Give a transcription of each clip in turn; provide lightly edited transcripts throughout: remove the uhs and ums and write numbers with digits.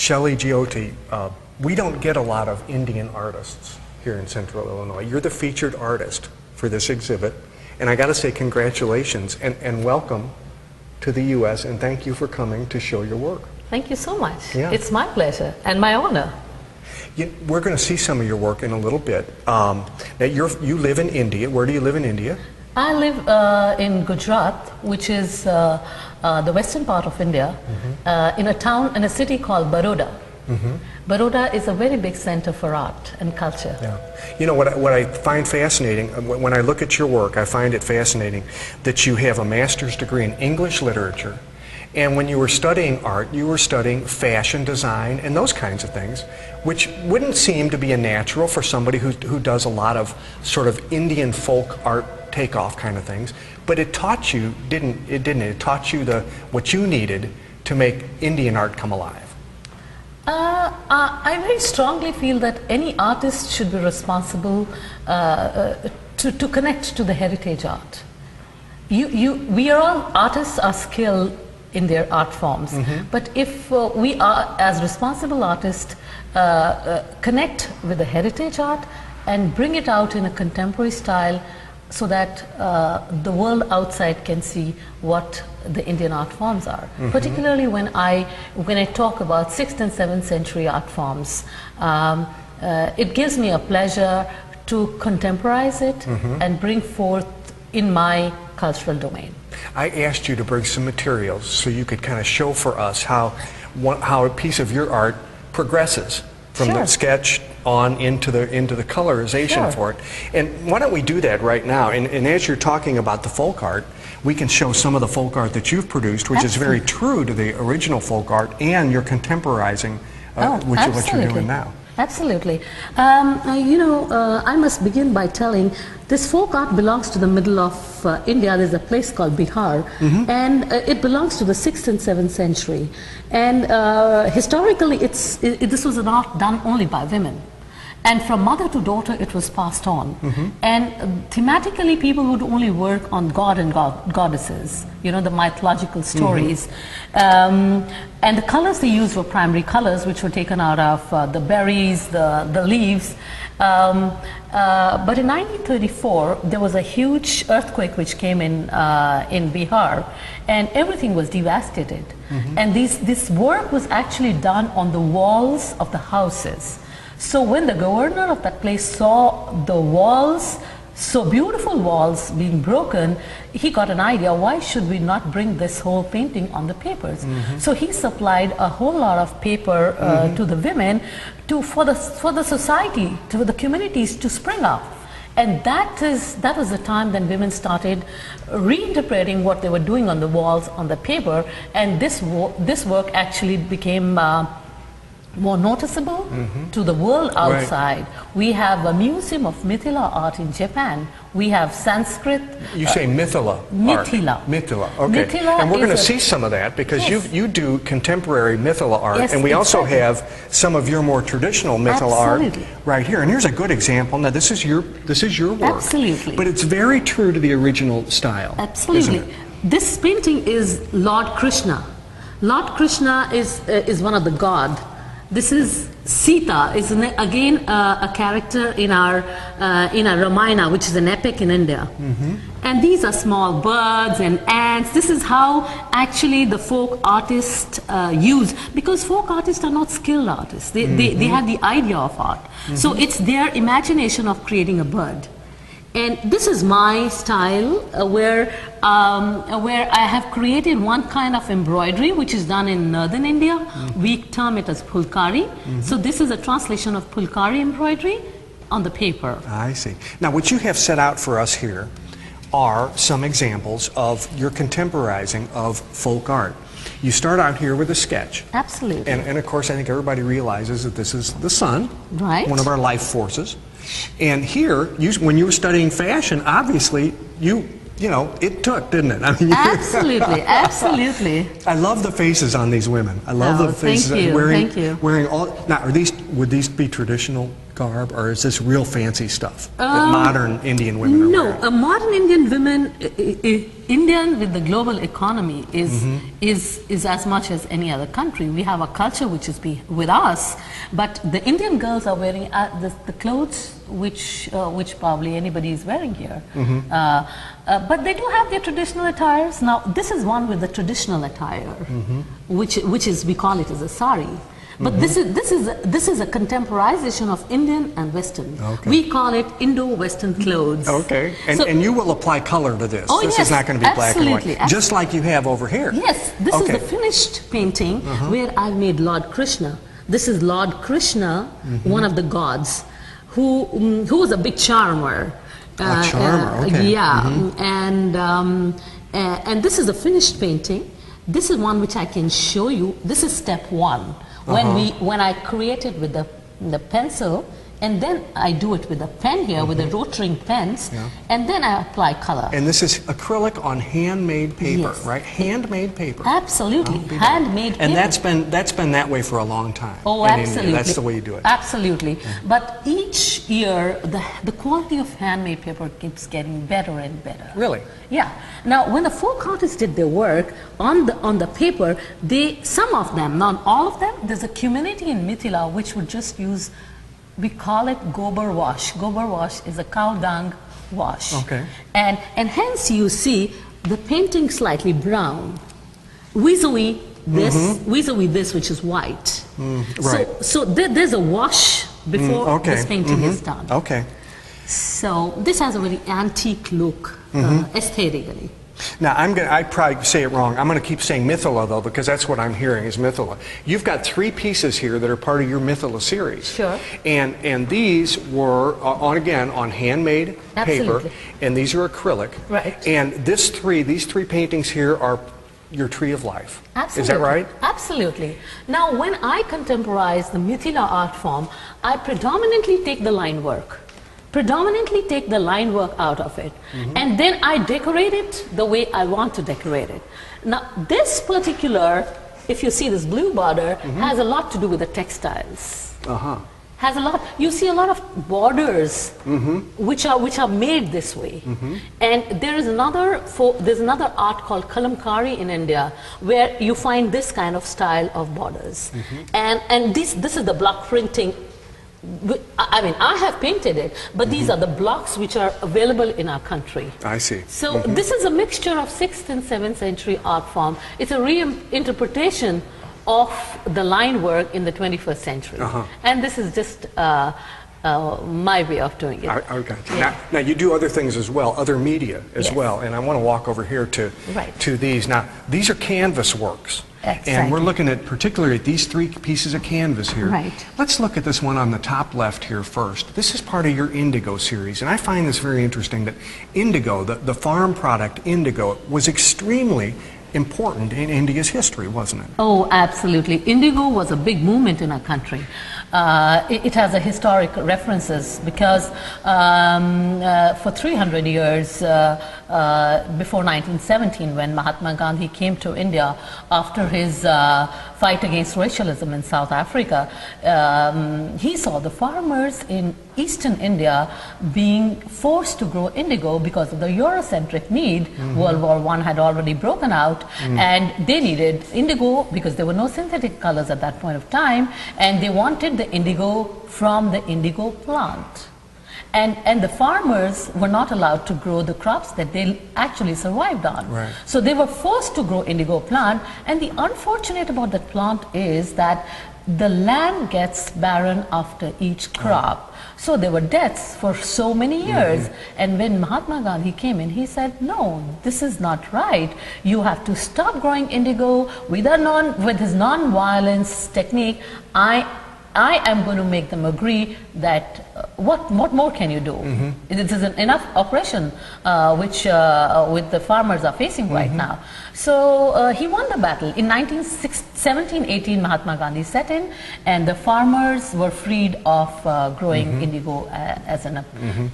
Shelley Giotti, we don't get a lot of Indian artists here in Central Illinois. You're the featured artist for this exhibit, and I got to say congratulations and welcome to the U.S. and thank you for coming to show your work. Thank you so much. Yeah. It's my pleasure and my honor. We're going to see some of your work in a little bit. Now you live in India. Where do you live in India? I live in Gujarat, which is the western part of India, in a city called Baroda. Baroda is a very big center for art and culture. Yeah. You know, what I find fascinating, when I look at your work, I find it fascinating that you have a master's degree in English literature, and when you were studying art, you were studying fashion design and those kinds of things, which wouldn't seem to be a natural for somebody who does a lot of sort of Indian folk art takeoff kind of things. But it taught you, didn't it? It taught you what you needed to make Indian art come alive. I very strongly feel that any artist should be responsible to connect to the heritage art. We are all artists are skilled in their art forms, but if we are as responsible artists connect with the heritage art and bring it out in a contemporary style so that the world outside can see what the Indian art forms are. Particularly when I talk about 6th and 7th century art forms, it gives me a pleasure to contemporize it and bring forth in my cultural domain. I asked you to bring some materials so you could kind of show for us how a piece of your art progresses from the sketch on into the colorization for it. And why don't we do that right now? And as you're talking about the folk art, we can show some of the folk art that you've produced, which is very true to the original folk art, and you're contemporizing which is what you're doing now. Absolutely. You know, I must begin by telling this folk art belongs to the middle of India. There's a place called Bihar, and it belongs to the 6th and 7th century. And historically, this was an art done only by women. And from mother to daughter, it was passed on. And thematically, people would only work on god and goddesses, you know, the mythological stories. And the colors they used were primary colors, which were taken out of the berries, the leaves. But in 1934, there was a huge earthquake which came in Bihar, and everything was devastated. And this work was actually done on the walls of the houses. So when the governor of that place saw the walls, so beautiful walls being broken, he got an idea, why should we not bring this whole painting on the papers? So he supplied a whole lot of paper to the women for the society, to the communities to spring up. And that was the time then women started reinterpreting what they were doing on the walls, on the paper, and this work actually became more noticeable to the world outside. We have a museum of Mithila art in Japan. We have Sanskrit. You say Mithila Mithila. Mithila, okay. Mithila, and we're going to see some of that because you do contemporary Mithila art, and we also have some of your more traditional Mithila art right here. And here's a good example. Now this is your work. Absolutely. But it's very true to the original style. Absolutely. Isn't it? This painting is Lord Krishna. Lord Krishna is one of the god. This is Sita, is again a character in our Ramayana, which is an epic in India. And these are small birds and ants. This is how actually the folk artists use, because folk artists are not skilled artists. They have the idea of art. So it's their imagination of creating a bird. And this is my style where I have created one kind of embroidery which is done in northern India. We term it as pulkari. So this is a translation of pulkari embroidery on the paper. I see. Now what you have set out for us here are some examples of your contemporizing of folk art. You start out here with a sketch. Absolutely. And of course I think everybody realizes that this is the sun, right? One of our life forces. And here, when you were studying fashion, obviously, you know, it took, didn't it? I mean, absolutely, absolutely. I love the faces on these women. I love the faces thank you, wearing all. Now, would these be traditional garb, or is this real fancy stuff that modern Indian women are No, wearing? a modern Indian women, Indian with the global economy is as much as any other country. We have a culture which is with us, but the Indian girls are wearing the clothes which probably anybody is wearing here. But they do have their traditional attires. Now, this is one with the traditional attire, which is, we call it as a sari. But this is a contemporization of Indian and Western. Okay. We call it Indo-Western clothes. Okay, So- and you will apply color to this. Oh, This yes, is not going to be black and absolutely, white, just like you have over here. Yes, this is Okay. the finished painting where I made Lord Krishna. This is Lord Krishna, one of the gods, who was a big charmer. A charmer, okay. Yeah, and this is a finished painting. This is one which I can show you. This is step one. When I create it with the pencil, and then I do it with a pen here, with the rotring pens, and then I apply color. And this is acrylic on handmade paper, Yes. right? Handmade paper. Absolutely, Be done. handmade And paper. that's been that way for a long time. Oh, in India. absolutely. That's the way you do it. Absolutely. But each year, the quality of handmade paper keeps getting better and better. Really? Yeah. Now, when the folk artists did their work on the paper, some of them, not all of them, there's a community in Mithila which would just use, we call it gobar wash. Gobar wash is a cow dung wash. Okay. And hence you see the painting slightly brown, vis-a-vis this which is white. right. So there's a wash before okay. this painting is done. Okay. So this has a very antique look aesthetically. Now, I probably say it wrong. I'm going to keep saying Mithila, though, because that's what I'm hearing is Mithila. You've got 3 pieces here that are part of your Mithila series. Sure. And these were, on handmade Absolutely. paper, and these are acrylic. Right. And these 3 paintings here are your tree of life. Absolutely. Is that right? Absolutely. Now, when I contemporize the Mithila art form, I predominantly take the line work. Predominantly take the line work out of it, and then I decorate it the way I want to decorate it. Now, this particular, if you see this blue border, has a lot to do with the textiles. Has a lot. You see a lot of borders which are made this way, and there's another art called kalamkari in India where you find this kind of style of borders, and this is the block printing. I mean, I have painted it, but these are the blocks which are available in our country. I see. So this is a mixture of 6th and 7th century art form. It's a reinterpretation of the line work in the 21st century. And this is just my way of doing it. I got you. Now, you do other things as well, other media as Yes. well, and I want to walk over here to these. Now, these are canvas works. Exactly. And we're looking at particularly at these 3 pieces of canvas here. Right. Let's look at this one on the top left here first. This is part of your indigo series, and I find this very interesting that indigo, the farm product indigo, was extremely important in India's history, wasn't it? Oh, absolutely. Indigo was a big movement in our country. It has a historic references because for 300 years before 1917, when Mahatma Gandhi came to India after his fight against racialism in South Africa, he saw the farmers in eastern India being forced to grow indigo because of the Eurocentric need. World War I had already broken out, and they needed indigo because there were no synthetic colors at that point of time, and they wanted the indigo from the indigo plant. And the farmers were not allowed to grow the crops that they actually survived on. Right. So they were forced to grow indigo plant, and the unfortunate about that plant is that the land gets barren after each crop. So there were deaths for so many years. And when Mahatma Gandhi came in, he said, no, this is not right. You have to stop growing indigo with his non-violence technique. I am going to make them agree that what more can you do? It is an enough oppression which with the farmers are facing right now. So he won the battle. In 1718, Mahatma Gandhi set in, and the farmers were freed of growing indigo as a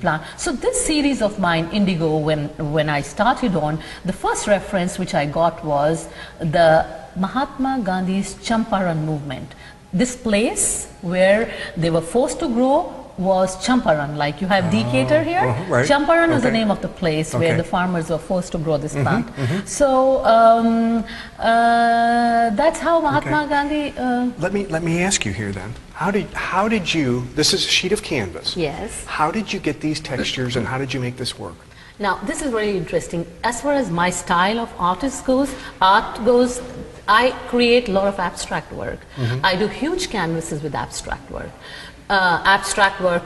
plant. So this series of mine, indigo, when I started on, the first reference which I got was the Mahatma Gandhi's Champaran movement. This place where they were forced to grow was Champaran. Like you have Decatur here. Right. Champaran is the Okay. name of the place where Okay. the farmers were forced to grow this plant. So that's how Mahatma Gandhi. Let me ask you here then. How did you? This is a sheet of canvas. Yes. How did you get these textures, and how did you make this work? Now, this is really interesting. As far as my style of art goes, I create a lot of abstract work. I do huge canvases with abstract work,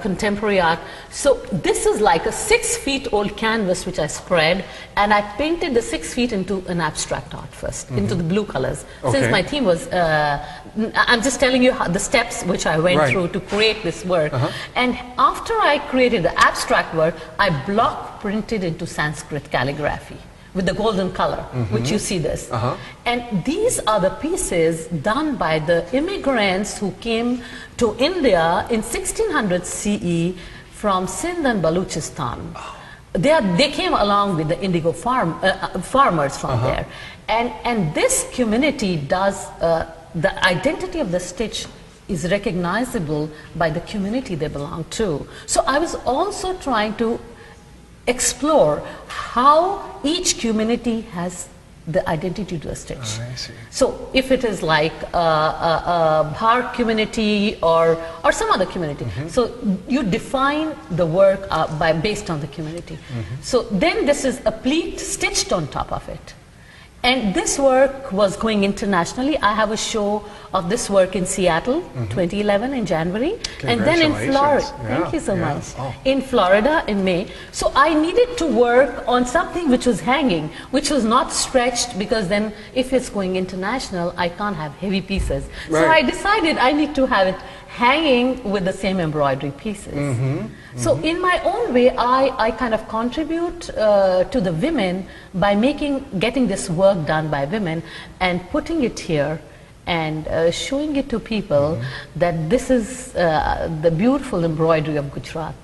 contemporary art. So this is like a 6 feet old canvas which I spread, and I painted the 6 feet into an abstract art first, into the blue colors. Okay. Since my theme was, I'm just telling you the steps which I went Right. through to create this work. And after I created the abstract work, I block printed into Sanskrit calligraphy with the golden color, which you see this. And these are the pieces done by the immigrants who came to India in 1600 CE from Sindh and Baluchistan. They came along with the indigo farmers from there. And this community does, the identity of the stitch is recognizable by the community they belong to. So I was also trying to explore how each community has the identity to the stitch. I see. So if it is like a Bhar community or some other community, so you define the work based on the community. So then this is a pleat stitched on top of it. And this work was going internationally. I have a show of this work in Seattle, 2011 in January. And then in Florida, Congratulations. thank you so Yeah. much. Oh. In Florida in May. So I needed to work on something which was hanging, which was not stretched, because then if it's going international, I can't have heavy pieces. So Right. I decided I need to have it hanging with the same embroidery pieces. So in my own way, I kind of contribute to the women by getting this work done by women and putting it here and showing it to people that this is the beautiful embroidery of Gujarat.